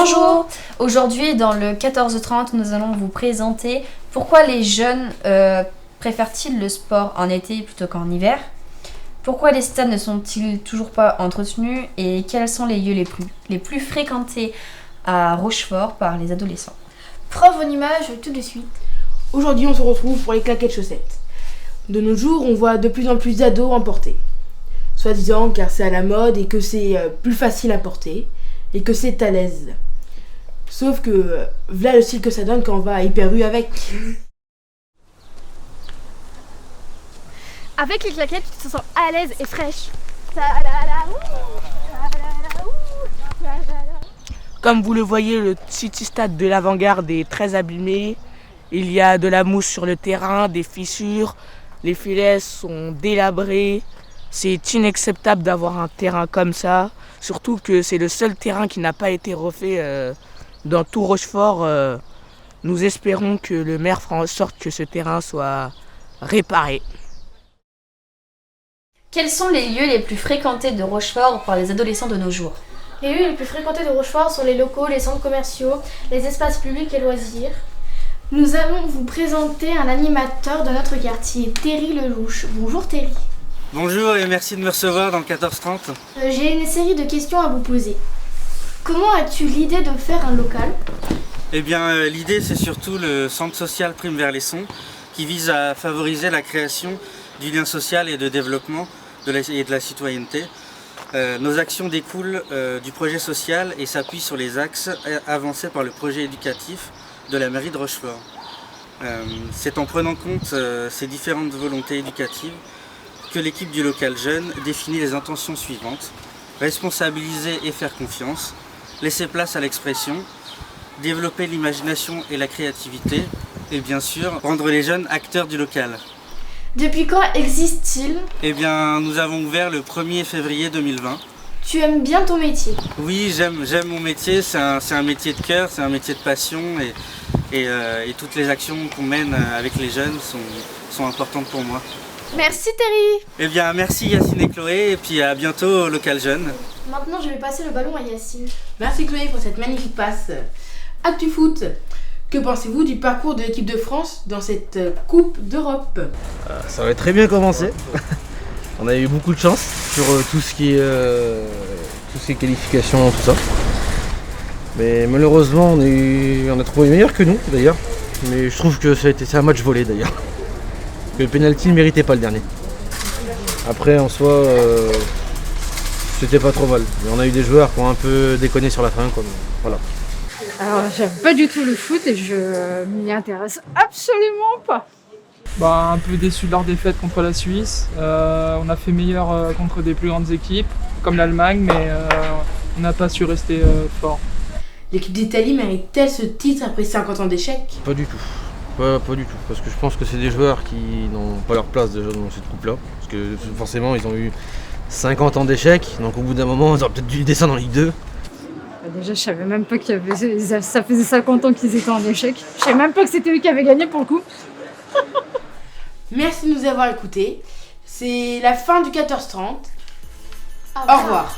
Bonjour. Aujourd'hui, dans le 14h30, nous allons vous présenter pourquoi les jeunes préfèrent-ils le sport en été plutôt qu'en hiver, pourquoi les stades ne sont-ils toujours pas entretenus et quels sont les lieux les plus fréquentés à Rochefort par les adolescents. Preuve en image tout de suite. Aujourd'hui, on se retrouve pour les claquettes chaussettes. De nos jours, on voit de plus en plus d'ados en porter. Soi-disant car c'est à la mode et que c'est plus facile à porter et que c'est à l'aise. Sauf que voilà le style que ça donne quand on va à Hyper U avec. Avec les claquettes, tu te sens à l'aise et fraîche. Comme vous le voyez, le City Stade de l'Avant-Garde est très abîmé. Il y a de la mousse sur le terrain, des fissures, les filets sont délabrés. C'est inacceptable d'avoir un terrain comme ça, surtout que c'est le seul terrain qui n'a pas été refait dans tout Rochefort. Nous espérons que le maire fera en sorte que ce terrain soit réparé. Quels sont les lieux les plus fréquentés de Rochefort par les adolescents de nos jours? Les lieux les plus fréquentés de Rochefort sont les locaux, les centres commerciaux, les espaces publics et loisirs. Nous allons vous présenter un animateur de notre quartier, Terry Lelouch. Bonjour Terry. Bonjour et merci de me recevoir dans le 1430. J'ai une série de questions à vous poser. Comment as-tu l'idée de faire un local? Eh bien, l'idée c'est surtout le centre social Prime vers les Sons qui vise à favoriser la création du lien social et de développement et de la citoyenneté. Nos actions découlent du projet social et s'appuient sur les axes avancés par le projet éducatif de la mairie de Rochefort. C'est en prenant compte ces différentes volontés éducatives que l'équipe du local jeune définit les intentions suivantes: responsabiliser et faire confiance, laisser place à l'expression, développer l'imagination et la créativité, et bien sûr, rendre les jeunes acteurs du local. Depuis quand existe-t-il? Eh bien, nous avons ouvert le 1er février 2020. Tu aimes bien ton métier? Oui, j'aime mon métier, c'est un métier de cœur, c'est un métier de passion, et toutes les actions qu'on mène avec les jeunes sont importantes pour moi. Merci Terry. Eh bien, merci Yacine et Chloé, et puis à bientôt au local jeune. Maintenant, je vais passer le ballon à Yacine. Merci Chloé pour cette magnifique passe. Actu Foot, que pensez-vous du parcours de l'équipe de France dans cette Coupe d'Europe? Ça va très bien commencé. On a eu beaucoup de chance sur tout ce qui est qualifications, tout ça. Mais malheureusement, on a trouvé meilleur que nous d'ailleurs. Mais je trouve que c'est un match volé d'ailleurs. Le penalty ne méritait pas le dernier. Après, en soi, c'était pas trop mal. Mais on a eu des joueurs qui ont un peu déconné sur la fin. Voilà. Alors, j'aime pas du tout le foot et je m'y intéresse absolument pas. Un peu déçu de leur défaite contre la Suisse. On a fait meilleur contre des plus grandes équipes, comme l'Allemagne, mais on n'a pas su rester fort. L'équipe d'Italie mérite-t-elle ce titre après 50 ans d'échec? Pas du tout. Pas du tout. Parce que je pense que c'est des joueurs qui n'ont pas leur place déjà dans cette coupe-là. Parce que forcément, ils ont eu 50 ans d'échec. Donc au bout d'un moment, ils auraient peut-être dû descendre en Ligue 2. Déjà, je savais même pas ça faisait 50 ans qu'ils étaient en échec. Je savais même pas que c'était eux qui avaient gagné pour le coup. Merci de nous avoir écoutés. C'est la fin du 14h30. Au revoir.